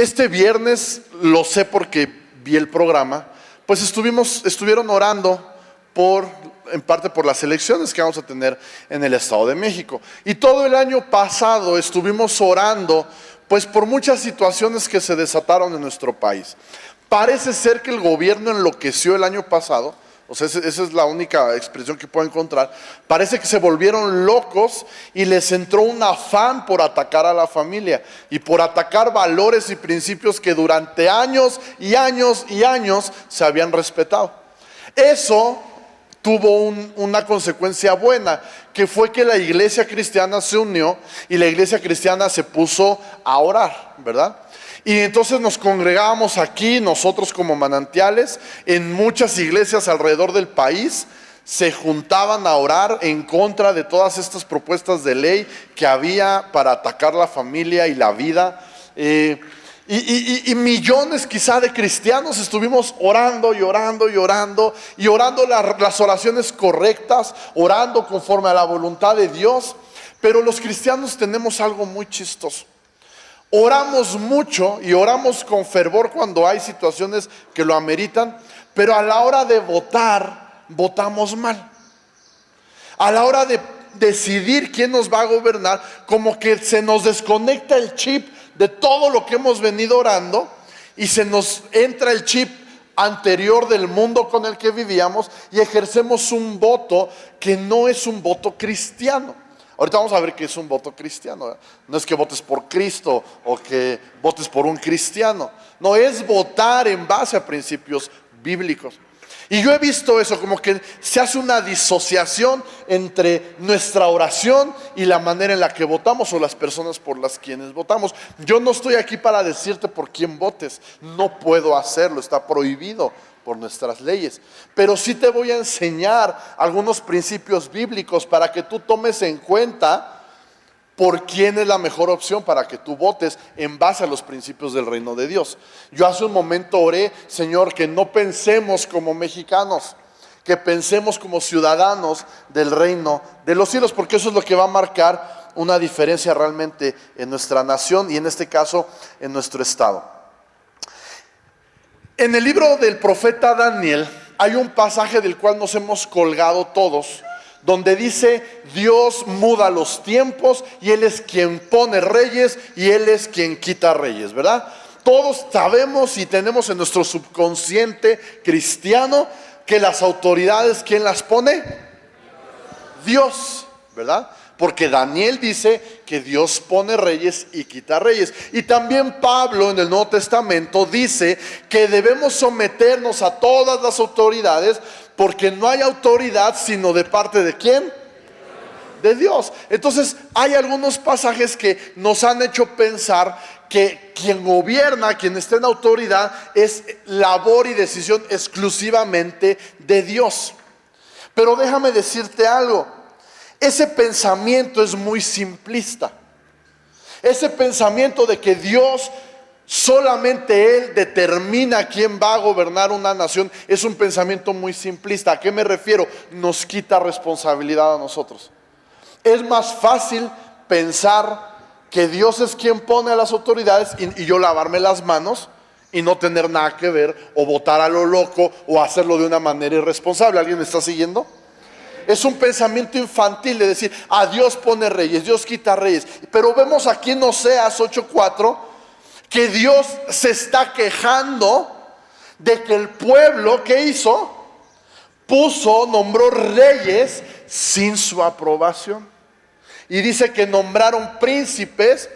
Este viernes, lo sé porque vi el programa, pues estuvieron orando en parte por las elecciones que vamos a tener en el Estado de México. Y todo el año pasado estuvimos orando, pues por muchas situaciones que se desataron en nuestro país. Parece ser que el gobierno enloqueció el año pasado. O sea, esa es la única expresión que puedo encontrar. Parece que se volvieron locos y les entró un afán por atacar a la familia y por atacar valores y principios que durante años y años y años se habían respetado. Eso tuvo una consecuencia buena, que fue que la iglesia cristiana se unió y la iglesia cristiana se puso a orar, ¿verdad? Y entonces nos congregábamos aquí, nosotros como Manantiales, en muchas iglesias alrededor del país, se juntaban a orar en contra de todas estas propuestas de ley que había para atacar la familia y la vida. Y millones quizá de cristianos estuvimos orando y orando y orando y orando las oraciones correctas, orando conforme a la voluntad de Dios. Pero los cristianos tenemos algo muy chistoso. Oramos mucho y oramos con fervor cuando hay situaciones que lo ameritan, pero a la hora de votar, votamos mal. A la hora de decidir quién nos va a gobernar, como que se nos desconecta el chip de todo lo que hemos venido orando y se nos entra el chip anterior del mundo con el que vivíamos y ejercemos un voto que no es un voto cristiano. Ahorita vamos a ver qué es un voto cristiano, ¿verdad? No es que votes por Cristo o que votes por un cristiano. No, es votar en base a principios bíblicos. Y yo he visto eso, como que se hace una disociación entre nuestra oración y la manera en la que votamos o las personas por las quienes votamos. Yo no estoy aquí para decirte por quién votes, no puedo hacerlo, está prohibido por nuestras leyes, pero sí te voy a enseñar algunos principios bíblicos para que tú tomes en cuenta por quién es la mejor opción para que tú votes en base a los principios del reino de Dios. Yo hace un momento oré, Señor, que no pensemos como mexicanos, que pensemos como ciudadanos del reino de los cielos, porque eso es lo que va a marcar una diferencia realmente en nuestra nación y en este caso en nuestro estado. En el libro del profeta Daniel hay un pasaje del cual nos hemos colgado todos, donde dice: Dios muda los tiempos y Él es quien pone reyes y Él es quien quita reyes, ¿verdad? Todos sabemos y tenemos en nuestro subconsciente cristiano que las autoridades, ¿quién las pone? Dios, ¿verdad? Porque Daniel dice que Dios pone reyes y quita reyes. Y también Pablo en el Nuevo Testamento dice que debemos someternos a todas las autoridades, porque no hay autoridad sino de parte de ¿quién? De Dios. Entonces hay algunos pasajes que nos han hecho pensar que quien gobierna, quien está en autoridad, es labor y decisión exclusivamente de Dios. Pero déjame decirte algo. Ese pensamiento es muy simplista. Ese pensamiento de que Dios, solamente Él determina quién va a gobernar una nación, es un pensamiento muy simplista. ¿A qué me refiero? Nos quita responsabilidad a nosotros. Es más fácil pensar que Dios es quien pone a las autoridades y yo lavarme las manos y no tener nada que ver, o votar a lo loco, o hacerlo de una manera irresponsable. ¿Alguien me está siguiendo? Es un pensamiento infantil de decir: Dios pone reyes, Dios quita reyes. Pero vemos aquí en Oseas 8:4 que Dios se está quejando de que el pueblo, ¿qué hizo? Nombró reyes sin su aprobación. Y dice que nombraron príncipes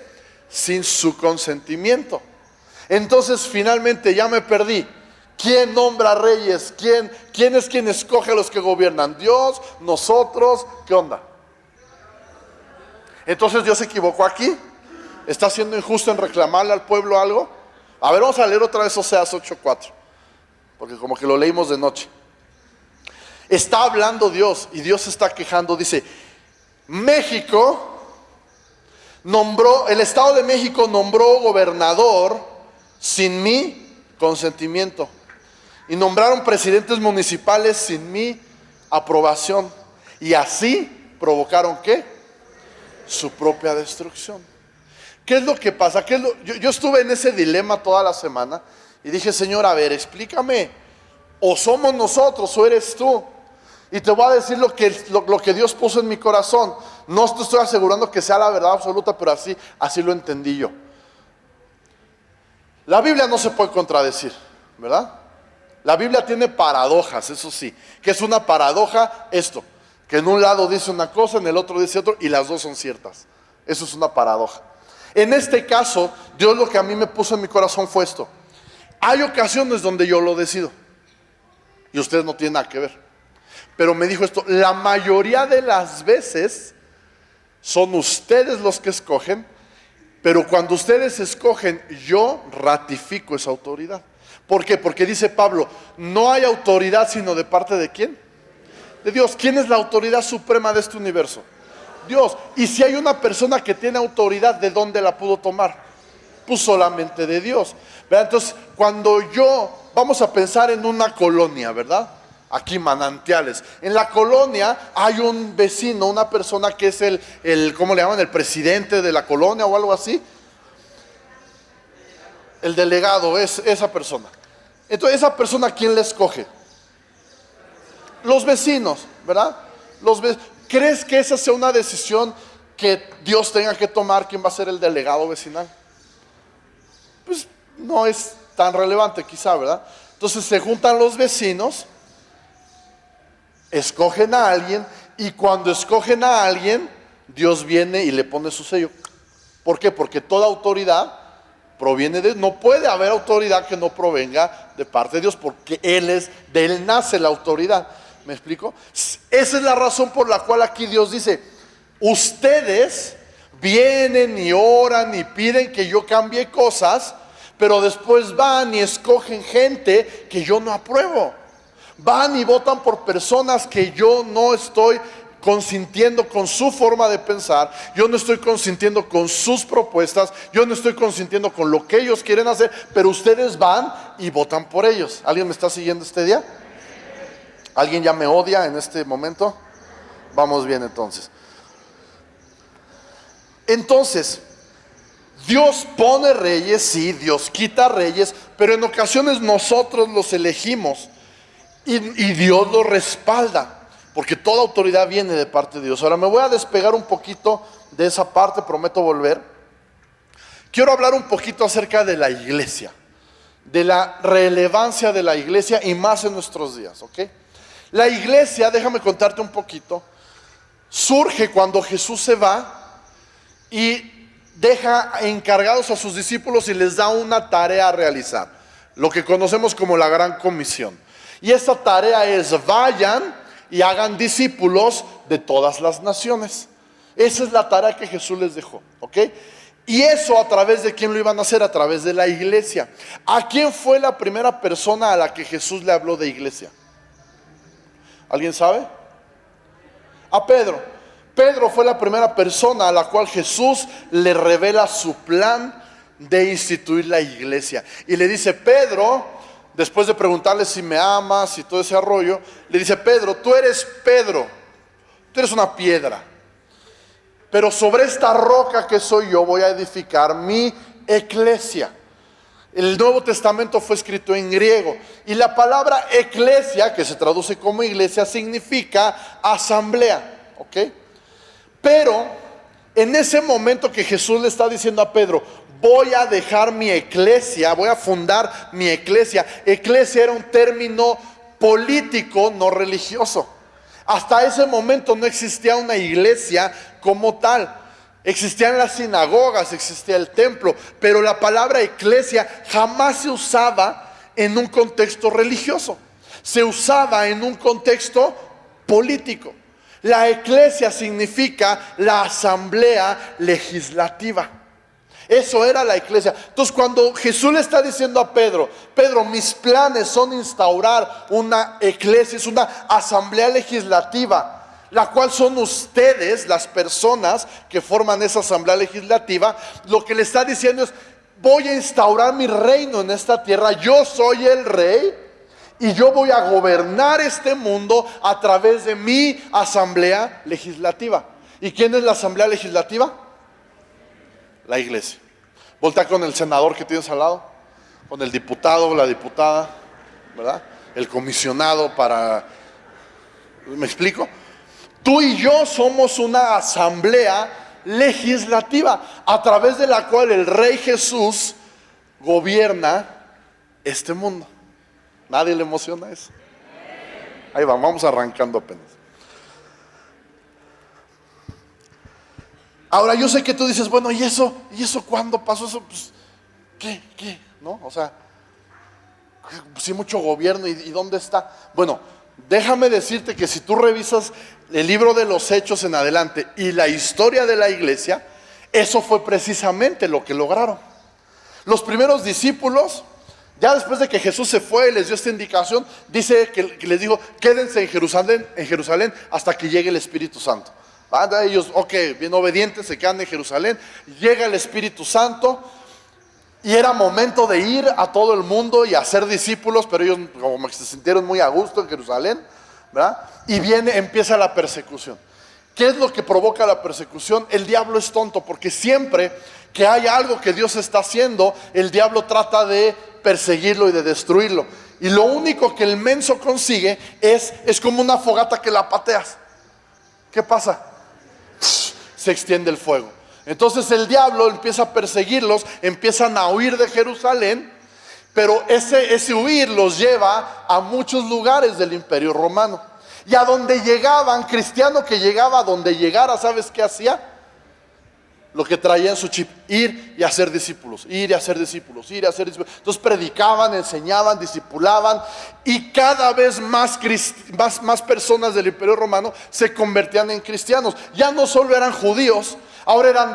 sin su consentimiento. Entonces finalmente ya me perdí. ¿Quién nombra reyes? ¿Quién es quien escoge a los que gobiernan? ¿Dios? ¿Nosotros? ¿Qué onda? Entonces Dios se equivocó aquí. ¿Está siendo injusto en reclamarle al pueblo algo? A ver, vamos a leer otra vez Oseas 8:4, porque como que lo leímos de noche. Está hablando Dios y Dios se está quejando. Dice: México el Estado de México nombró gobernador sin mi consentimiento. Y nombraron presidentes municipales sin mi aprobación. Y así provocaron ¿qué? Su propia destrucción. ¿Qué es lo que pasa? Yo estuve en ese dilema toda la semana y dije, Señor, a ver, explícame, o somos nosotros o eres tú. Y te voy a decir lo que Dios puso en mi corazón. No te estoy asegurando que sea la verdad absoluta, pero así lo entendí yo. La Biblia no se puede contradecir, ¿verdad? La Biblia tiene paradojas, eso sí. ¿Qué es una paradoja? Esto, que en un lado dice una cosa, en el otro dice otro, y las dos son ciertas. Eso es una paradoja. En este caso, Dios lo que a mí me puso en mi corazón fue esto. Hay ocasiones donde yo lo decido, y ustedes no tienen nada que ver. Pero me dijo esto, la mayoría de las veces son ustedes los que escogen, pero cuando ustedes escogen, yo ratifico esa autoridad. ¿Por qué? Porque dice Pablo, no hay autoridad sino de parte de ¿quién? De Dios. ¿Quién es la autoridad suprema de este universo? Dios. Y si hay una persona que tiene autoridad, ¿de dónde la pudo tomar? Pues solamente de Dios. ¿Verdad? Entonces, vamos a pensar en una colonia, ¿verdad? Aquí Manantiales. En la colonia hay un vecino, una persona que es ¿cómo le llaman? El presidente de la colonia o algo así. El delegado es esa persona. Entonces, ¿esa persona quién la escoge? Los vecinos, ¿verdad? ¿Crees que esa sea una decisión que Dios tenga que tomar? ¿Quién va a ser el delegado vecinal? Pues no es tan relevante quizá, ¿verdad? Entonces se juntan los vecinos, escogen a alguien, y cuando escogen a alguien, Dios viene y le pone su sello. ¿Por qué? Porque toda autoridad proviene de Dios. No puede haber autoridad que no provenga de parte de Dios, porque de Él nace la autoridad. ¿Me explico? Esa es la razón por la cual aquí Dios dice, ustedes vienen y oran y piden que yo cambie cosas, pero después van y escogen gente que yo no apruebo. Van y votan por personas que yo no estoy consintiendo con su forma de pensar, yo no estoy consintiendo con sus propuestas, yo no estoy consintiendo con lo que ellos quieren hacer, pero ustedes van y votan por ellos. ¿Alguien me está siguiendo este día? ¿Alguien ya me odia en este momento? Vamos bien entonces. Entonces, Dios pone reyes, sí, Dios quita reyes, pero en ocasiones nosotros los elegimos y Dios los respalda. Porque toda autoridad viene de parte de Dios. Ahora me voy a despegar un poquito de esa parte, prometo volver. Quiero hablar un poquito acerca de la iglesia, de la relevancia de la iglesia y más en nuestros días, ¿ok? La iglesia, déjame contarte un poquito, surge cuando Jesús se va y deja encargados a sus discípulos y les da una tarea a realizar, lo que conocemos como la Gran Comisión. Y esa tarea es: vayan y hagan discípulos de todas las naciones. Esa es la tarea que Jesús les dejó, ¿ok? Y eso, ¿a través de quién lo iban a hacer? A través de la iglesia. ¿A quién fue la primera persona a la que Jesús le habló de iglesia? ¿Alguien sabe? A Pedro. Pedro fue la primera persona a la cual Jesús le revela su plan de instituir la iglesia. Y le dice: Pedro, después de preguntarle si me amas y todo ese arroyo, le dice: Pedro, tú eres una piedra, pero sobre esta roca que soy yo voy a edificar mi iglesia. El Nuevo Testamento fue escrito en griego y la palabra eclesia, que se traduce como iglesia, significa asamblea, ¿ok? Pero en ese momento que Jesús le está diciendo a Pedro: voy a dejar mi iglesia, voy a fundar mi iglesia. Iglesia era un término político, no religioso. Hasta ese momento no existía una iglesia como tal. Existían las sinagogas, existía el templo, pero la palabra iglesia jamás se usaba en un contexto religioso. Se usaba en un contexto político. La iglesia significa la asamblea legislativa. Eso era la iglesia. Entonces, cuando Jesús le está diciendo a Pedro: Pedro, mis planes son instaurar una iglesia, es una asamblea legislativa, la cual son ustedes, las personas que forman esa asamblea legislativa. Lo que le está diciendo es: voy a instaurar mi reino en esta tierra, yo soy el rey y yo voy a gobernar este mundo a través de mi asamblea legislativa. ¿Y quién es la asamblea legislativa? la iglesia. Voltea con el senador que tienes al lado, con el diputado o la diputada, ¿verdad? El comisionado para... ¿Me explico? Tú y yo somos una asamblea legislativa a través de la cual el Rey Jesús gobierna este mundo. ¿Nadie le emociona eso? Ahí vamos arrancando apenas. Ahora yo sé que tú dices, bueno, ¿y eso cuándo pasó eso? Pues, ¿qué? ¿No? O sea, sí, mucho gobierno, ¿y dónde está? Bueno, déjame decirte que si tú revisas el libro de los Hechos en adelante y la historia de la iglesia, eso fue precisamente lo que lograron. Los primeros discípulos, ya después de que Jesús se fue y les dio esta indicación, dice que les dijo, quédense en Jerusalén hasta que llegue el Espíritu Santo. Ellos, bien obedientes, se quedan en Jerusalén, llega el Espíritu Santo y era momento de ir a todo el mundo y hacer discípulos, pero ellos como que se sintieron muy a gusto en Jerusalén, ¿verdad? Y empieza la persecución. ¿Qué es lo que provoca la persecución? El diablo es tonto, porque siempre que hay algo que Dios está haciendo, el diablo trata de perseguirlo y de destruirlo. Y lo único que el menso consigue es como una fogata que la pateas. ¿Qué pasa? Se extiende el fuego. Entonces el diablo empieza a perseguirlos, empiezan a huir de Jerusalén, pero ese huir los lleva a muchos lugares del Imperio Romano. Y a donde llegaban, cristiano que llegaba a donde llegara, ¿sabes qué hacía? Lo que traía en su chip, ir y hacer discípulos, ir y hacer discípulos, ir y hacer discípulos. Entonces predicaban, enseñaban, discipulaban, y cada vez más personas del Imperio Romano se convertían en cristianos. Ya no solo eran judíos, ahora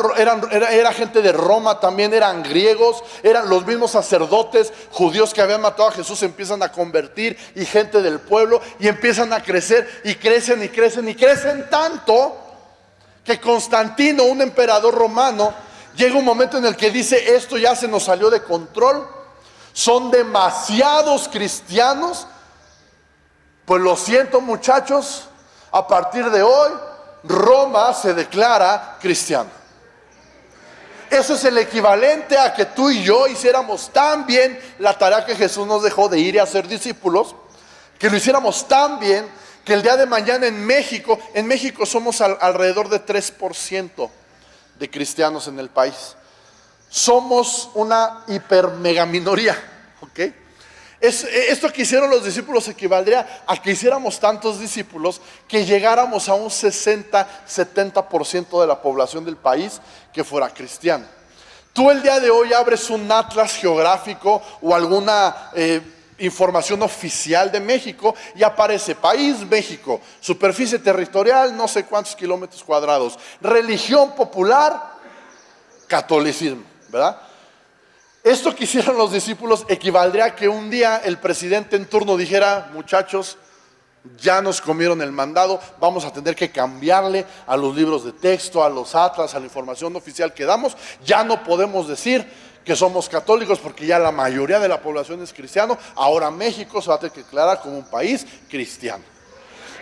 era gente de Roma, también eran griegos, eran los mismos sacerdotes judíos que habían matado a Jesús, se empiezan a convertir, y gente del pueblo, y empiezan a crecer, y crecen tanto que Constantino, un emperador romano, llega un momento en el que dice, esto ya se nos salió de control, son demasiados cristianos, pues lo siento muchachos, a partir de hoy Roma se declara cristiana. Eso es el equivalente a que tú y yo hiciéramos tan bien la tarea que Jesús nos dejó de ir y hacer discípulos, que lo hiciéramos tan bien que el día de mañana en México somos alrededor de 3% de cristianos en el país. Somos una hiper mega minoría, ¿ok? Esto que hicieron los discípulos equivaldría a que hiciéramos tantos discípulos que llegáramos a un 60-70% de la población del país que fuera cristiana. Tú el día de hoy abres un atlas geográfico o alguna información oficial de México y aparece país México, superficie territorial no sé cuántos kilómetros cuadrados, religión popular, catolicismo, ¿verdad? Esto que hicieron los discípulos equivaldría a que un día el presidente en turno dijera, muchachos, ya nos comieron el mandado, vamos a tener que cambiarle a los libros de texto, a los atlas, a la información oficial que damos. Ya no podemos decir que somos católicos porque ya la mayoría de la población es cristiano. Ahora México se va a tener que declarar como un país cristiano.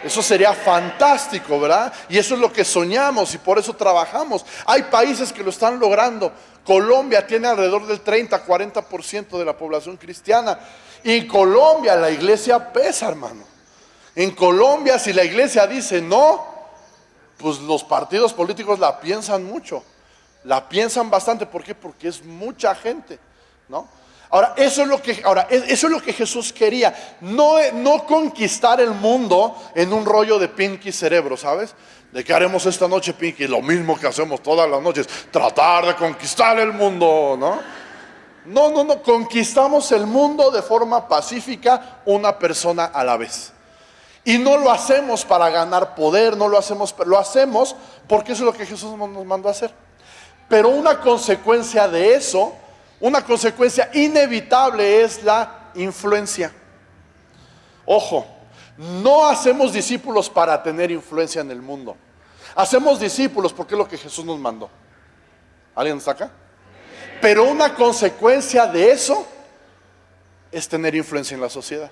Eso sería fantástico, ¿verdad? Y eso es lo que soñamos y por eso trabajamos. Hay países que lo están logrando. Colombia tiene alrededor del 30-40% de la población cristiana. Y en Colombia la iglesia pesa, hermano. En Colombia, si la iglesia dice no, pues los partidos políticos la piensan mucho. La piensan bastante. ¿Por qué? Porque es mucha gente, ¿no? Ahora, eso es lo que Jesús quería. No conquistar el mundo en un rollo de Pinky Cerebro, ¿sabes? ¿De qué haremos esta noche, Pinky? Lo mismo que hacemos todas las noches, tratar de conquistar el mundo, ¿no? No, conquistamos el mundo de forma pacífica, una persona a la vez. Y no lo hacemos para ganar poder, lo hacemos porque eso es lo que Jesús nos mandó a hacer. Pero una consecuencia de eso, una consecuencia inevitable es la influencia. Ojo, no hacemos discípulos para tener influencia en el mundo. Hacemos discípulos porque es lo que Jesús nos mandó. ¿Alguien está acá? Pero una consecuencia de eso es tener influencia en la sociedad.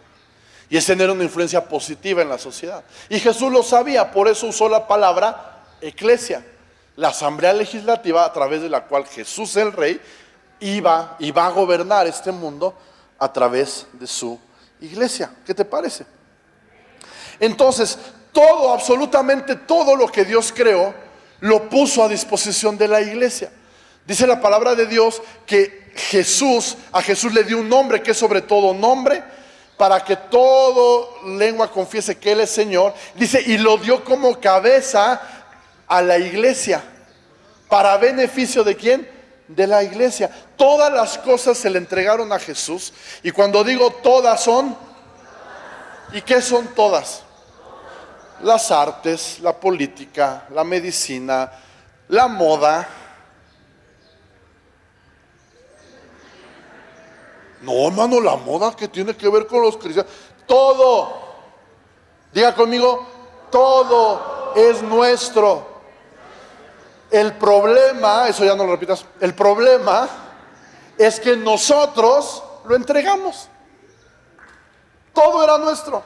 Y es tener una influencia positiva en la sociedad. Y Jesús lo sabía, por eso usó la palabra eclesia. la asamblea legislativa a través de la cual Jesús el Rey iba y va a gobernar este mundo a través de su iglesia. ¿Qué te parece? Entonces, todo, absolutamente todo lo que Dios creó, lo puso a disposición de la iglesia. Dice la palabra de Dios que a Jesús le dio un nombre que es sobre todo nombre, para que toda lengua confiese que Él es Señor. Dice, y lo dio como cabeza a la iglesia. ¿Para beneficio de quién? De la iglesia. Todas las cosas se le entregaron a Jesús. Y cuando digo todas son, ¿y qué son todas? Las artes, la política, la medicina, la moda. No, hermano, la moda que tiene que ver con los cristianos. Todo. Diga conmigo, todo es nuestro. El problema, eso ya no lo repitas, el problema es que nosotros lo entregamos. Todo era nuestro,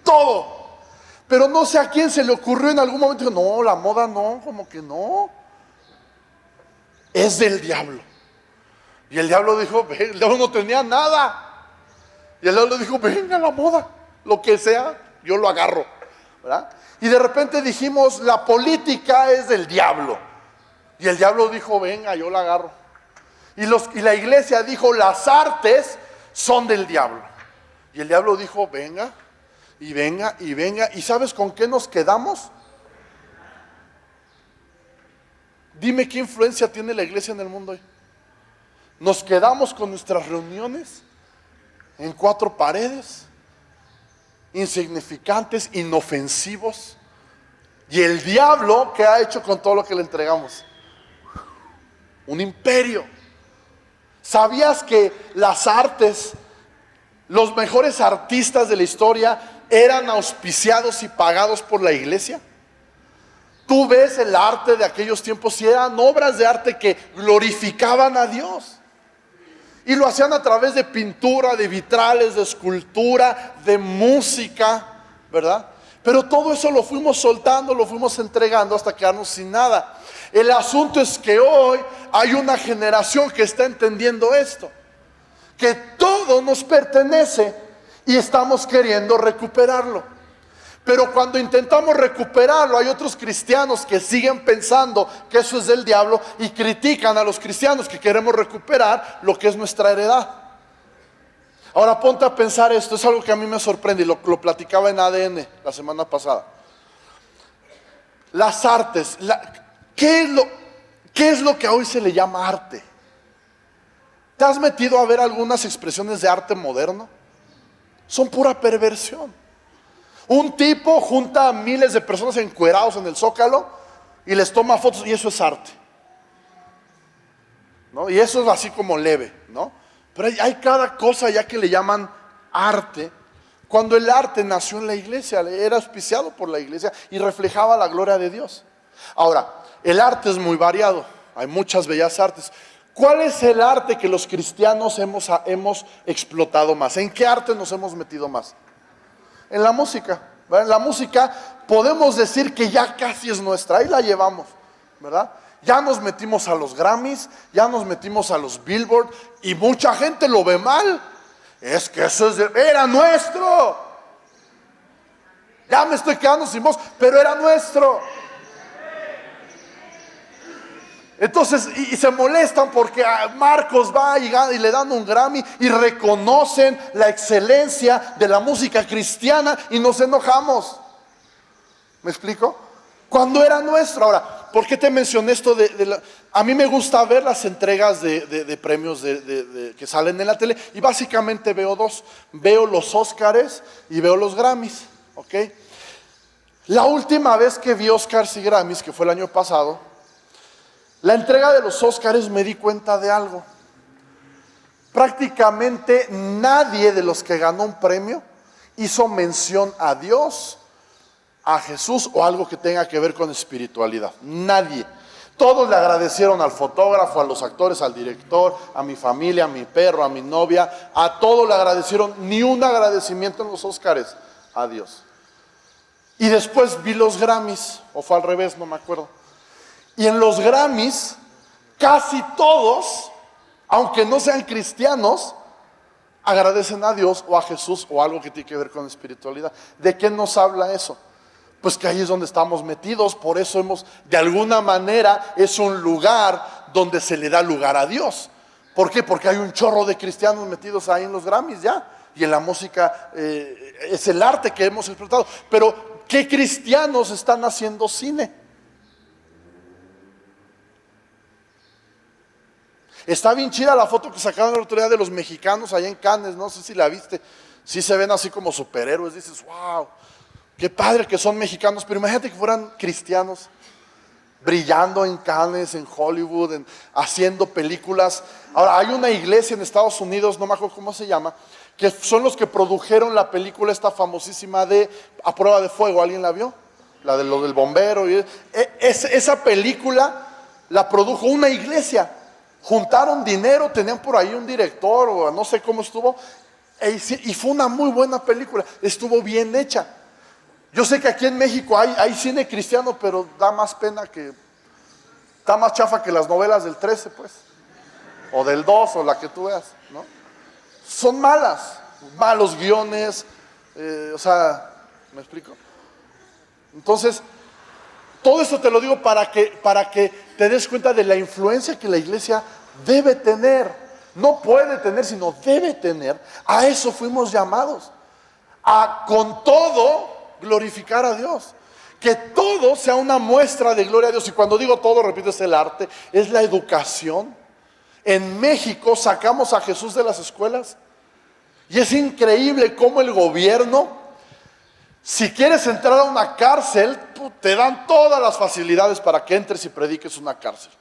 todo. Pero no sé a quién se le ocurrió en algún momento, no, la moda no, como que no. Es del diablo. Y el diablo dijo, el diablo no tenía nada. Y el diablo dijo, venga la moda, lo que sea, yo lo agarro, ¿verdad? Y de repente dijimos, la política es del diablo. Y el diablo dijo, venga, yo la agarro. Y la iglesia dijo, las artes son del diablo. Y el diablo dijo, venga, y venga, y venga. ¿Y sabes con qué nos quedamos? Dime qué influencia tiene la iglesia en el mundo hoy. Nos quedamos con nuestras reuniones en 4 paredes, insignificantes, inofensivos. Y el diablo, ¿qué ha hecho con todo lo que le entregamos? Un imperio. ¿Sabías que las artes, los mejores artistas de la historia eran auspiciados y pagados por la iglesia? Tú ves el arte de aquellos tiempos y eran obras de arte que glorificaban a Dios. Y lo hacían a través de pintura, de vitrales, de escultura, de música, ¿verdad? Pero todo eso lo fuimos soltando, lo fuimos entregando hasta quedarnos sin nada. El asunto es que hoy hay una generación que está entendiendo esto, que todo nos pertenece y estamos queriendo recuperarlo. Pero cuando intentamos recuperarlo, hay otros cristianos que siguen pensando que eso es del diablo y critican a los cristianos que queremos recuperar lo que es nuestra heredad. Ahora ponte a pensar esto, es algo que a mí me sorprende y lo platicaba en ADN la semana pasada. Las artes, ¿qué es lo que hoy se le llama arte? ¿Te has metido a ver algunas expresiones de arte moderno? Son pura perversión. Un tipo junta a miles de personas encuerados en el Zócalo y les toma fotos y eso es arte, ¿no? Y eso es así como leve, ¿no? Pero hay cada cosa ya que le llaman arte, cuando el arte nació en la iglesia, era auspiciado por la iglesia y reflejaba la gloria de Dios. Ahora, el arte es muy variado, hay muchas bellas artes. ¿Cuál es el arte que los cristianos hemos explotado más? ¿En qué arte nos hemos metido más? En la música, ¿verdad? En la música podemos decir que ya casi es nuestra, ahí la llevamos, ¿verdad? Ya nos metimos a los Grammys, ya nos metimos a los Billboard y mucha gente lo ve mal. Es que eso era nuestro. Ya me estoy quedando sin voz, pero era nuestro. Entonces, y se molestan porque Marcos va y le dan un Grammy y reconocen la excelencia de la música cristiana y nos enojamos. ¿Me explico? Cuando era nuestro. Ahora, ¿por qué te mencioné esto? A mí me gusta ver las entregas de premios que salen en la tele y básicamente veo 2. Veo los Óscares y veo los Grammys, ¿ok? La última vez que vi Óscars y Grammys, que fue el año pasado, la entrega de los Óscares me di cuenta de algo. Prácticamente nadie de los que ganó un premio hizo mención a Dios, a Jesús o algo que tenga que ver con espiritualidad. Nadie. Todos le agradecieron al fotógrafo, a los actores, al director, a mi familia, a mi perro, a mi novia. A todos le agradecieron, ni un agradecimiento en los Óscares a Dios. Y después vi los Grammys, o fue al revés, no me acuerdo. Y en los Grammys, casi todos, aunque no sean cristianos, agradecen a Dios o a Jesús o algo que tiene que ver con espiritualidad. ¿De qué nos habla eso? Pues que ahí es donde estamos metidos. Por eso de alguna manera, es un lugar donde se le da lugar a Dios. ¿Por qué? Porque hay un chorro de cristianos metidos ahí en los Grammys ya. Y en la música es el arte que hemos explotado. Pero ¿qué cristianos están haciendo cine? Está bien chida la foto que sacaron la otro día de los mexicanos allá en Cannes, no sé si la viste. Sí se ven así como superhéroes, dices, wow, qué padre que son mexicanos, pero imagínate que fueran cristianos, brillando en Cannes, en Hollywood, haciendo películas. Ahora, hay una iglesia en Estados Unidos, no me acuerdo cómo se llama, que son los que produjeron la película esta famosísima de A Prueba de Fuego. ¿Alguien la vio? La de lo del bombero. Esa película la produjo una iglesia. Juntaron dinero, tenían por ahí un director o no sé cómo estuvo, y fue una muy buena película, estuvo bien hecha. Yo sé que aquí en México hay cine cristiano, pero da más pena está más chafa que las novelas del 13, pues, o del 2, o la que tú veas, ¿no? Son malos guiones, o sea, ¿me explico? Entonces, todo esto te lo digo para que te des cuenta de la influencia que la iglesia debe tener. No puede tener, sino debe tener. A eso fuimos llamados. A con todo glorificar a Dios. Que todo sea una muestra de gloria a Dios. Y cuando digo todo, repito, es el arte, es la educación. En México sacamos a Jesús de las escuelas. Y es increíble cómo el gobierno, si quieres entrar a una cárcel, te dan todas las facilidades para que entres y prediques una cárcel.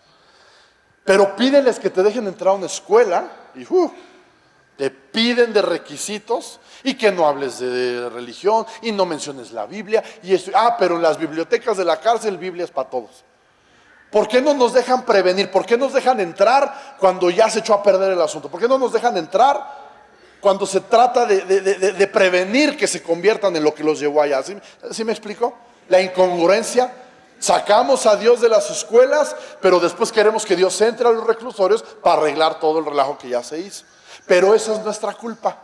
Pero pídeles que te dejen entrar a una escuela y te piden de requisitos y que no hables de religión y no menciones la Biblia. Pero en las bibliotecas de la cárcel, Biblia es para todos. ¿Por qué no nos dejan prevenir? ¿Por qué nos dejan entrar cuando ya se echó a perder el asunto? ¿Por qué no nos dejan entrar cuando se trata de prevenir que se conviertan en lo que los llevó allá? ¿Sí me explico? La incongruencia. Sacamos a Dios de las escuelas, pero después queremos que Dios entre a los reclusorios para arreglar todo el relajo que ya se hizo. Pero esa es nuestra culpa.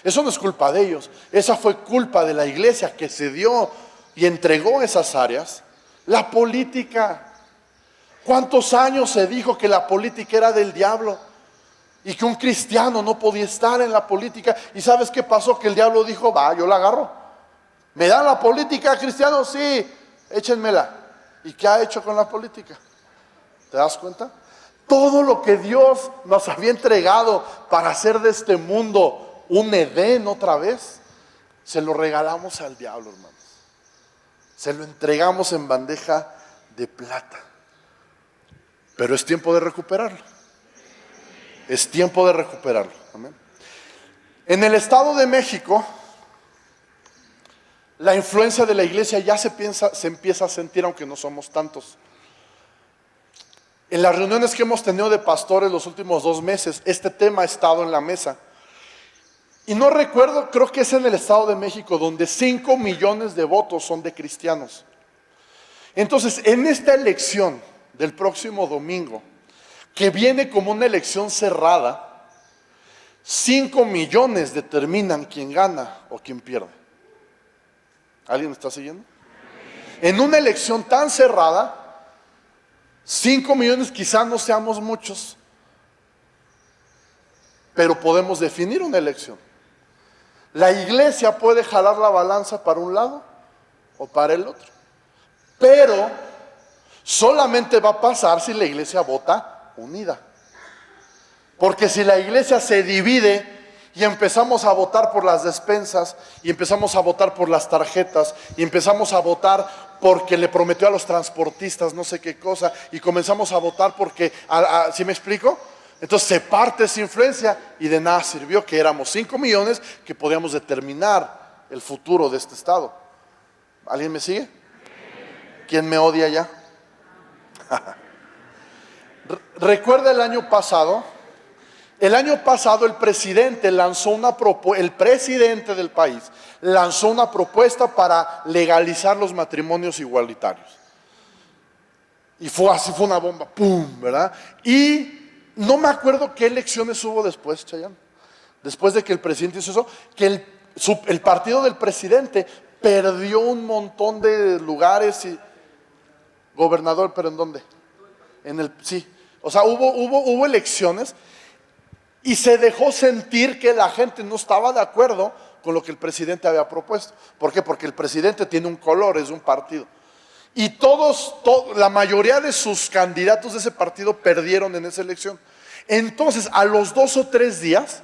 Eso no es culpa de ellos. Esa fue culpa de la iglesia que se dio y entregó esas áreas. La política. ¿Cuántos años se dijo que la política era del diablo? Y que un cristiano no podía estar en la política. ¿Y sabes qué pasó? Que el diablo dijo, yo la agarro. ¿Me dan la política, cristiano? Sí, échenmela. ¿Y qué ha hecho con la política? ¿Te das cuenta? Todo lo que Dios nos había entregado para hacer de este mundo un Edén otra vez, se lo regalamos al diablo, hermanos. Se lo entregamos en bandeja de plata. Pero es tiempo de recuperarlo. Es tiempo de recuperarlo. Amén. En el Estado de México, la influencia de la iglesia ya se empieza a sentir, aunque no somos tantos. En las reuniones que hemos tenido de pastores los últimos 2 meses, este tema ha estado en la mesa. Y no recuerdo, creo que es en el Estado de México, donde 5 millones de votos son de cristianos. Entonces, en esta elección del próximo domingo, que viene como una elección cerrada, 5 millones determinan quién gana o quién pierde. ¿Alguien me está siguiendo? En una elección tan cerrada, 5 millones quizás no seamos muchos, pero podemos definir una elección. La iglesia puede jalar la balanza para un lado o para el otro, pero solamente va a pasar si la iglesia vota unida. Porque si la iglesia se divide y empezamos a votar por las despensas, y empezamos a votar por las tarjetas, y empezamos a votar porque le prometió a los transportistas no sé qué cosa, y comenzamos a votar porque, ¿sí me explico? Entonces se parte esa influencia y de nada sirvió que éramos 5 millones que podíamos determinar el futuro de este estado. ¿Alguien me sigue? ¿Quién me odia ya? Recuerda el año pasado el presidente el presidente del país lanzó una propuesta para legalizar los matrimonios igualitarios. Y fue así, fue una bomba, ¡pum!, ¿verdad? Y no me acuerdo qué elecciones hubo después, Chayanne. Después de que el presidente hizo eso, que el partido del presidente perdió un montón de lugares y... Gobernador, ¿pero en dónde? Sí. O sea, hubo elecciones y se dejó sentir que la gente no estaba de acuerdo con lo que el presidente había propuesto. ¿Por qué? Porque el presidente tiene un color, es un partido. Y la mayoría de sus candidatos de ese partido perdieron en esa elección. Entonces, a los 2 o 3 días,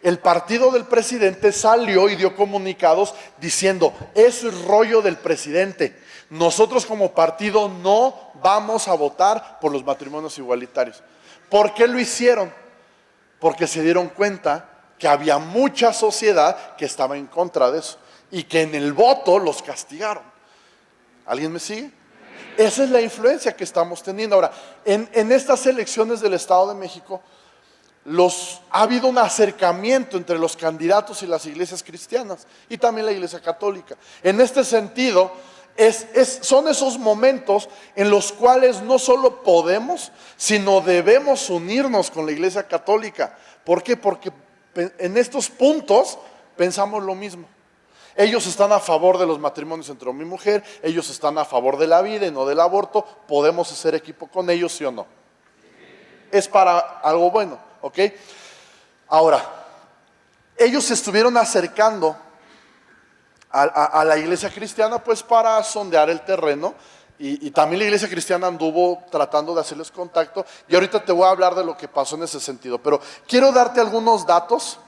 el partido del presidente salió y dio comunicados diciendo: eso es rollo del presidente. Nosotros como partido no vamos a votar por los matrimonios igualitarios. ¿Por qué lo hicieron? Porque se dieron cuenta que había mucha sociedad que estaba en contra de eso y que en el voto los castigaron. ¿Alguien me sigue? Esa es la influencia que estamos teniendo. Ahora, en estas elecciones del Estado de México, ha habido un acercamiento entre los candidatos y las iglesias cristianas y también la iglesia católica. En este sentido, son esos momentos en los cuales no solo podemos, sino debemos unirnos con la iglesia católica. ¿Por qué? Porque en estos puntos pensamos lo mismo. Ellos están a favor de los matrimonios entre hombre y mujer, ellos están a favor de la vida y no del aborto. ¿Podemos hacer equipo con ellos, sí o no? Es para algo bueno, ¿ok? Ahora, ellos se estuvieron acercando a la iglesia cristiana pues para sondear el terreno y también la iglesia cristiana anduvo tratando de hacerles contacto, y ahorita te voy a hablar de lo que pasó en ese sentido, pero quiero darte algunos datos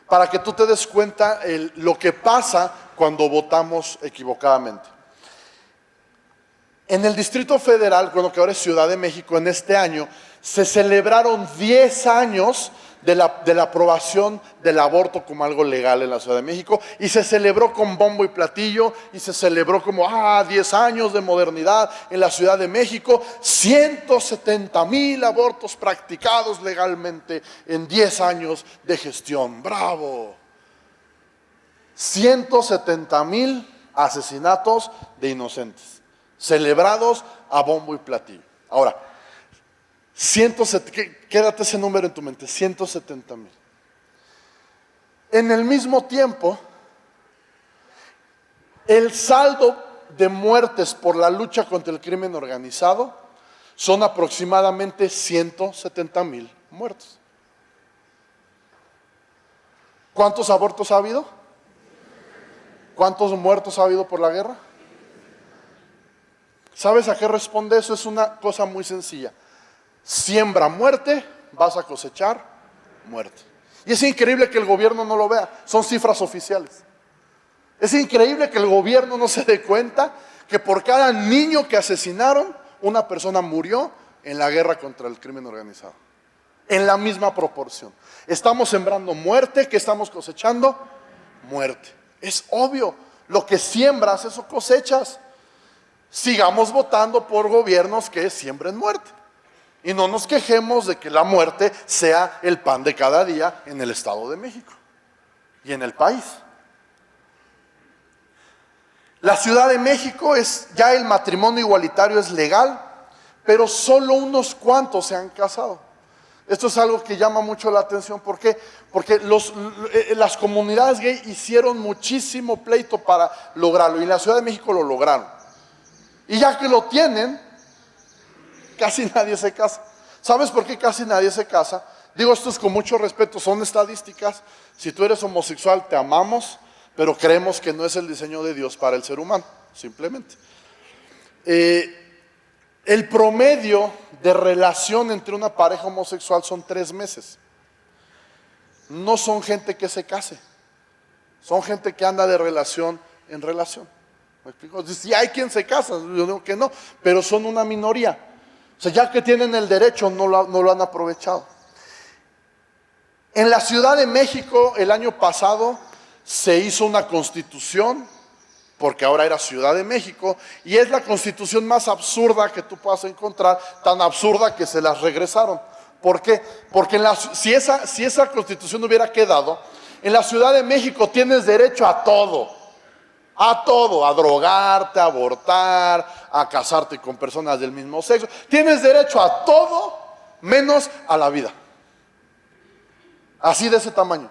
para que tú te des cuenta lo que pasa cuando votamos equivocadamente. En el Distrito Federal, bueno, que ahora es Ciudad de México, en este año se celebraron 10 años de la aprobación del aborto como algo legal en la Ciudad de México, y se celebró con bombo y platillo, y se celebró como 10 años de modernidad en la Ciudad de México. 170,000 abortos practicados legalmente en 10 años de gestión. ¡Bravo! 170,000 asesinatos de inocentes celebrados a bombo y platillo. Ahora, quédate ese número en tu mente, 170,000. En el mismo tiempo, el saldo de muertes por la lucha contra el crimen organizado son aproximadamente 170,000 muertos. ¿Cuántos abortos ha habido? ¿Cuántos muertos ha habido por la guerra? ¿Sabes a qué responde eso? Es una cosa muy sencilla. Siembra muerte, vas a cosechar muerte. Y es increíble que el gobierno no lo vea, son cifras oficiales. Es increíble que el gobierno no se dé cuenta que por cada niño que asesinaron, una persona murió en la guerra contra el crimen organizado. En la misma proporción. Estamos sembrando muerte, ¿qué estamos cosechando? Muerte. Es obvio, lo que siembras, eso cosechas. Sigamos votando por gobiernos que siembren muerte. Y no nos quejemos de que la muerte sea el pan de cada día en el Estado de México y en el país. La Ciudad de México ya el matrimonio igualitario es legal, pero solo unos cuantos se han casado. Esto es algo que llama mucho la atención. ¿Por qué? Porque las comunidades gay hicieron muchísimo pleito para lograrlo, y en la Ciudad de México lo lograron. Y ya que lo tienen, casi nadie se casa. ¿Sabes por qué casi nadie se casa? Digo esto es con mucho respeto, son estadísticas. Si tú eres homosexual, te amamos, pero creemos que no es el diseño de Dios para el ser humano, simplemente. El promedio de relación entre una pareja homosexual son 3 meses. No son gente que se case, son gente que anda de relación en relación. ¿Me explico? Si hay quien se casa, yo digo que no, pero son una minoría. O sea, ya que tienen el derecho, no lo han aprovechado. En la Ciudad de México, el año pasado, se hizo una constitución, porque ahora era Ciudad de México, y es la constitución más absurda que tú puedas encontrar, tan absurda que se las regresaron. ¿Por qué? Porque si esa constitución hubiera quedado, en la Ciudad de México tienes derecho a todo. A todo, a drogarte, a abortar, a casarte con personas del mismo sexo. Tienes derecho a todo menos a la vida. Así de ese tamaño.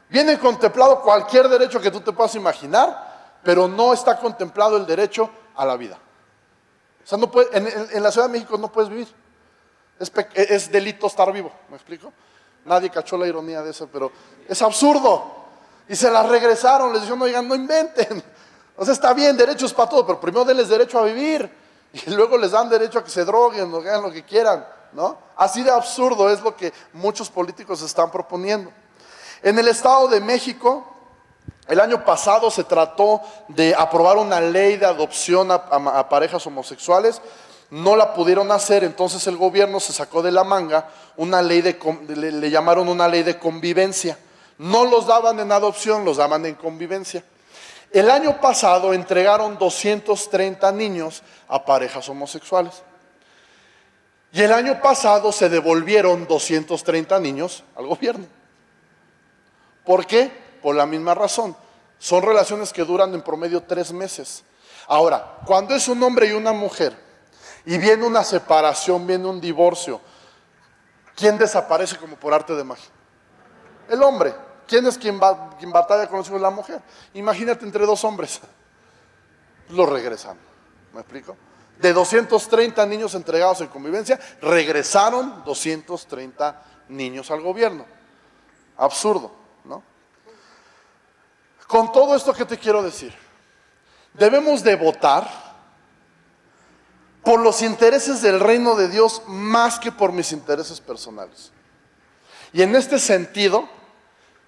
Viene contemplado cualquier derecho que tú te puedas imaginar, pero no está contemplado el derecho a la vida. O sea, no puede, en la Ciudad de México no puedes vivir. Es delito estar vivo, ¿me explico? Nadie cachó la ironía de eso, pero es absurdo. Y se las regresaron, les dijeron, oigan, no inventen. O sea, está bien, derechos para todo, pero primero denles derecho a vivir. Y luego les dan derecho a que se droguen o hagan lo que quieran, ¿no? Así de absurdo es lo que muchos políticos están proponiendo. En el Estado de México, el año pasado se trató de aprobar una ley de adopción a parejas homosexuales. No la pudieron hacer, entonces el gobierno se sacó de la manga una ley le llamaron una ley de convivencia. No los daban en adopción, los daban en convivencia. El año pasado entregaron 230 niños a parejas homosexuales. Y el año pasado se devolvieron 230 niños al gobierno. ¿Por qué? Por la misma razón. Son relaciones que duran en promedio 3 meses. Ahora, cuando es un hombre y una mujer, y viene una separación, viene un divorcio, ¿quién desaparece como por arte de magia? El hombre. ¿Quién es quien batalla con los hijos? La mujer. Imagínate entre 2 hombres. Lo regresan. ¿Me explico? De 230 niños entregados en convivencia, regresaron 230 niños al gobierno. Absurdo, ¿no? Con todo esto, ¿qué te quiero decir? Debemos de votar por los intereses del reino de Dios más que por mis intereses personales. Y en este sentido,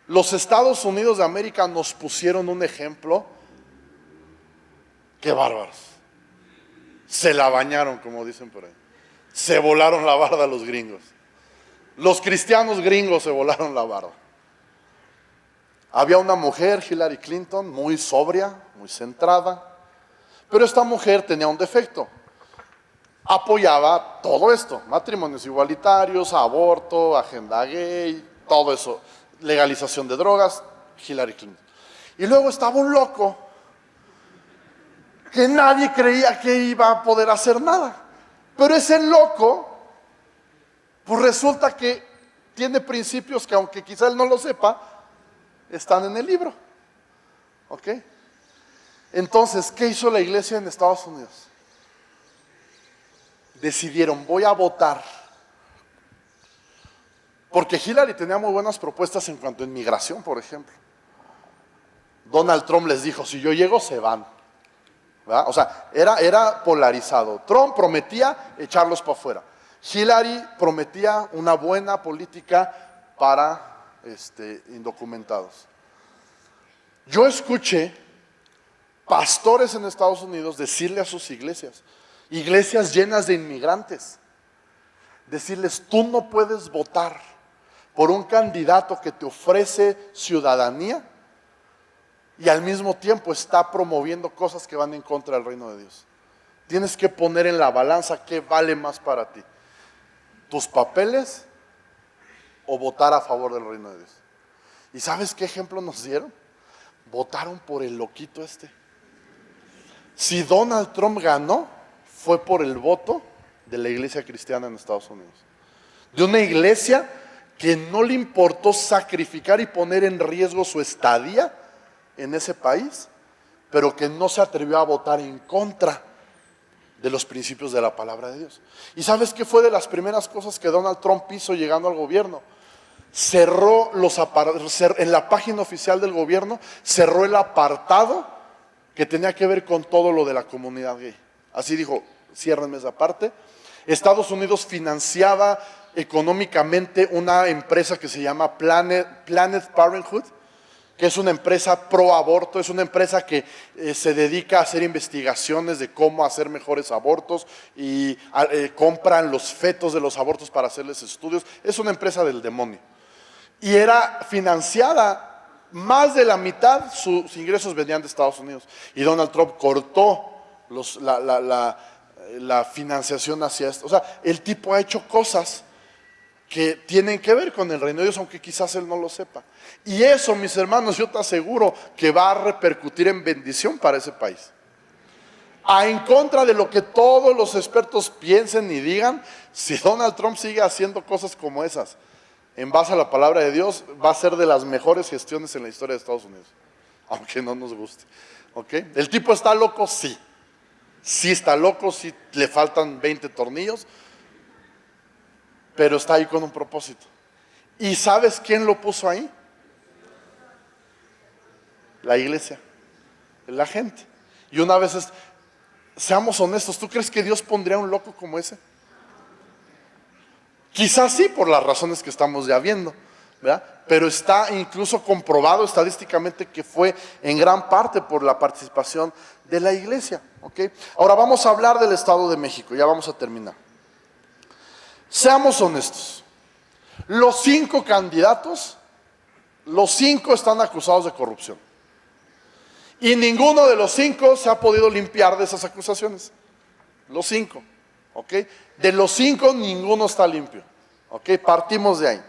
los Estados Unidos de América nos pusieron un ejemplo. ¡Qué bárbaros! Se la bañaron, como dicen por ahí. Se volaron la barda los gringos. Los cristianos gringos se volaron la barda. Había una mujer, Hillary Clinton, muy sobria, muy centrada. Pero esta mujer tenía un defecto. Apoyaba todo esto, matrimonios igualitarios, aborto, agenda gay, todo eso, legalización de drogas, Hillary Clinton. Y luego estaba un loco que nadie creía que iba a poder hacer nada. Pero ese loco, pues resulta que tiene principios que, aunque quizá él no lo sepa, están en el libro. ¿Ok? Entonces, ¿qué hizo la iglesia en Estados Unidos? Decidieron, voy a votar. Porque Hillary tenía muy buenas propuestas en cuanto a inmigración, por ejemplo. Donald Trump les dijo, si yo llego, se van. ¿Verdad? O sea, era polarizado. Trump prometía echarlos para afuera. Hillary prometía una buena política para indocumentados. Yo escuché pastores en Estados Unidos decirle a sus iglesias llenas de inmigrantes, decirles, tú no puedes votar por un candidato que te ofrece ciudadanía y al mismo tiempo está promoviendo cosas que van en contra del reino de Dios. Tienes que poner en la balanza qué vale más para ti, tus papeles o votar a favor del reino de Dios. ¿Y sabes qué ejemplo nos dieron? Votaron por el loquito este. Si Donald Trump ganó, fue por el voto de la iglesia cristiana en Estados Unidos. De una iglesia que no le importó sacrificar y poner en riesgo su estadía en ese país, pero que no se atrevió a votar en contra de los principios de la palabra de Dios. ¿Y sabes qué fue de las primeras cosas que Donald Trump hizo llegando al gobierno? Cerró en la página oficial del gobierno, cerró el apartado que tenía que ver con todo lo de la comunidad gay. Así dijo, ciérrenme esa parte. Estados Unidos financiaba económicamente una empresa que se llama Planned Parenthood, que es una empresa pro aborto, es una empresa que se dedica a hacer investigaciones de cómo hacer mejores abortos y compran los fetos de los abortos para hacerles estudios. Es una empresa del demonio. Y era financiada, más de la mitad, sus ingresos venían de Estados Unidos. Y Donald Trump cortó la financiación hacia esto. O sea, el tipo ha hecho cosas que tienen que ver con el reino de Dios, aunque quizás él no lo sepa. Y eso, mis hermanos, yo te aseguro que va a repercutir en bendición para ese país. En contra de lo que todos los expertos piensen y digan, si Donald Trump sigue haciendo cosas como esas, en base a la palabra de Dios, va a ser de las mejores gestiones en la historia de Estados Unidos, aunque no nos guste. ¿Ok? ¿El tipo está loco? Sí. Sí está loco, sí le faltan 20 tornillos, pero está ahí con un propósito. ¿Y sabes quién lo puso ahí? La iglesia, la gente. Y una vez, seamos honestos, ¿tú crees que Dios pondría a un loco como ese? Quizás sí, por las razones que estamos ya viendo, ¿verdad? Pero está incluso comprobado estadísticamente que fue en gran parte por la participación de la iglesia. ¿Ok? Ahora vamos a hablar del Estado de México, ya vamos a terminar. Seamos honestos, los 5 candidatos, los 5 están acusados de corrupción. Y ninguno de los 5 se ha podido limpiar de esas acusaciones. Los 5, ¿ok? De los 5 ninguno está limpio, ¿ok? Partimos de ahí.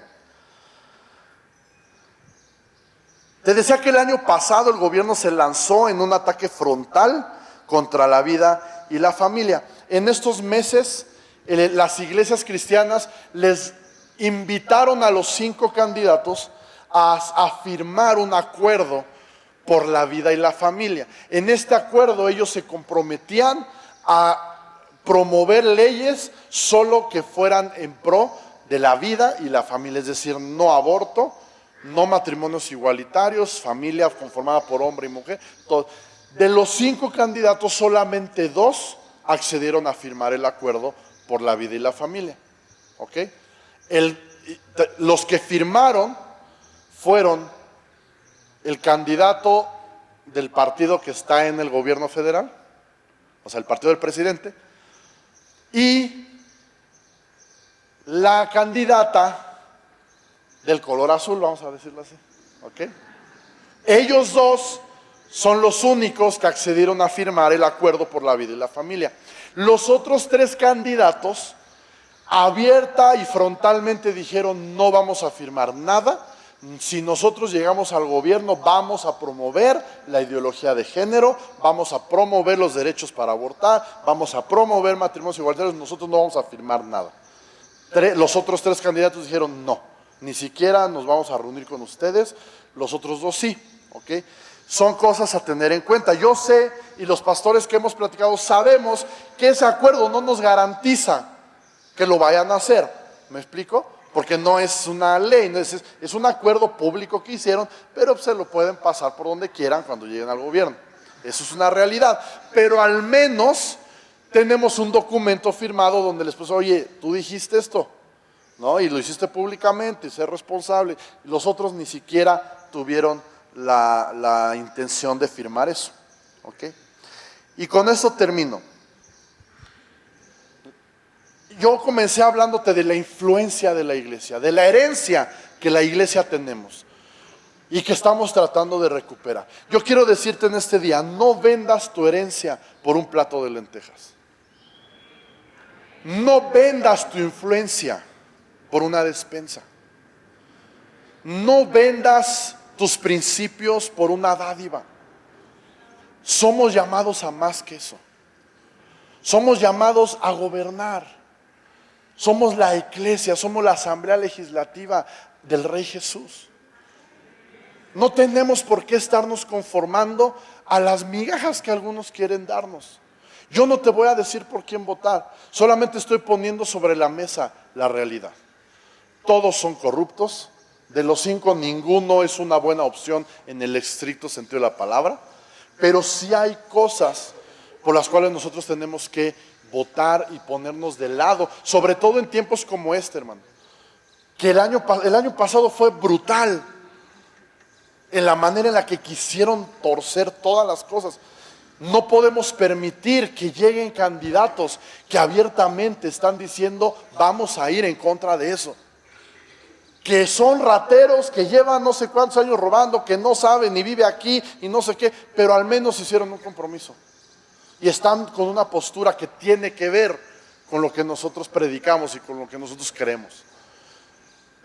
Te decía que el año pasado el gobierno se lanzó en un ataque frontal contra la vida y la familia. En estos meses, las iglesias cristianas les invitaron a los 5 candidatos a firmar un acuerdo por la vida y la familia. En este acuerdo ellos se comprometían a promover leyes solo que fueran en pro de la vida y la familia, es decir, no aborto, no matrimonios igualitarios, familia conformada por hombre y mujer. Todo. De los 5 candidatos, solamente 2 accedieron a firmar el acuerdo por la vida y la familia. ¿Ok? Los que firmaron fueron el candidato del partido que está en el gobierno federal, o sea, el partido del presidente, y la candidata del color azul, vamos a decirlo así. ¿Ok? Ellos 2 son los únicos que accedieron a firmar el acuerdo por la vida y la familia. Los otros 3 candidatos abierta y frontalmente dijeron: no vamos a firmar nada. Si nosotros llegamos al gobierno, vamos a promover la ideología de género, vamos a promover los derechos para abortar, vamos a promover matrimonios igualitarios, nosotros no vamos a firmar nada. Los otros 3 candidatos dijeron: no, ni siquiera nos vamos a reunir con ustedes. Los otros 2 sí. ¿Ok? Son cosas a tener en cuenta. Yo sé, y los pastores que hemos platicado sabemos, que ese acuerdo no nos garantiza que lo vayan a hacer. ¿Me explico? Porque no es una ley, no es un acuerdo público que hicieron, pero se lo pueden pasar por donde quieran cuando lleguen al gobierno. Eso es una realidad. Pero al menos tenemos un documento firmado donde les puso: oye, tú dijiste esto, ¿no? Y lo hiciste públicamente, y ser responsable. Y los otros ni siquiera tuvieron la intención de firmar eso. ¿Ok? Y con esto termino. Yo comencé hablándote de la influencia de la iglesia, de la herencia que la iglesia tenemos y que estamos tratando de recuperar. Yo quiero decirte en este día: no vendas tu herencia por un plato de lentejas. No vendas tu influencia por una despensa. No vendas tus principios por una dádiva. Somos llamados a más que eso. Somos llamados a gobernar. Somos la iglesia, somos la asamblea legislativa del Rey Jesús. No tenemos por qué estarnos conformando a las migajas que algunos quieren darnos. Yo no te voy a decir por quién votar, solamente estoy poniendo sobre la mesa la realidad. Todos son corruptos. De los 5, ninguno es una buena opción en el estricto sentido de la palabra, pero sí hay cosas por las cuales nosotros tenemos que votar y ponernos de lado, sobre todo en tiempos como este, hermano. Que el año pasado fue brutal en la manera en la que quisieron torcer todas las cosas. No podemos permitir que lleguen candidatos que abiertamente están diciendo: vamos a ir en contra de eso. Que son rateros, que llevan no sé cuántos años robando, que no saben ni vive aquí y no sé qué, pero al menos hicieron un compromiso. Y están con una postura que tiene que ver con lo que nosotros predicamos y con lo que nosotros creemos.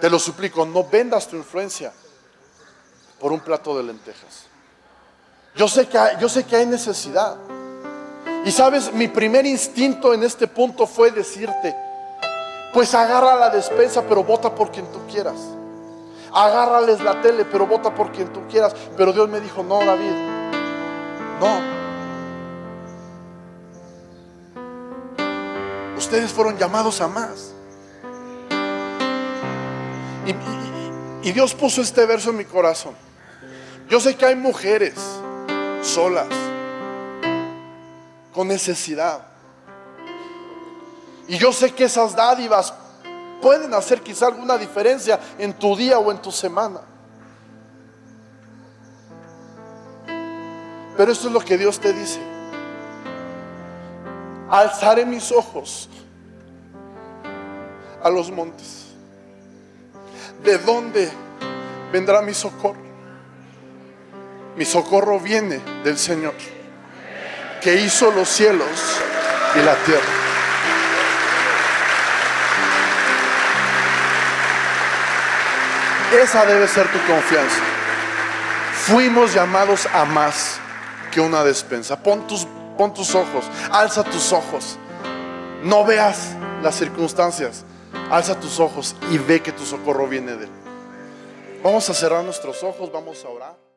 Te lo suplico, no vendas tu influencia por un plato de lentejas. Yo sé que hay necesidad. Y sabes, mi primer instinto en este punto fue decirte, pues agarra la despensa, pero vota por quien tú quieras. Agárrales la tele, pero vota por quien tú quieras. Pero Dios me dijo, no, David, no. Ustedes fueron llamados a más. Y Dios puso este verso en mi corazón. Yo sé que hay mujeres solas, con necesidad. Y yo sé que esas dádivas pueden hacer quizá alguna diferencia en tu día o en tu semana. Pero esto es lo que Dios te dice: alzaré mis ojos a los montes. ¿De dónde vendrá mi socorro? Mi socorro viene del Señor, que hizo los cielos y la tierra. Esa debe ser tu confianza. Fuimos llamados a más que una despensa. Pon tus ojos, alza tus ojos. No veas las circunstancias, alza tus ojos y ve que tu socorro viene de Él. Vamos a cerrar nuestros ojos, vamos a orar.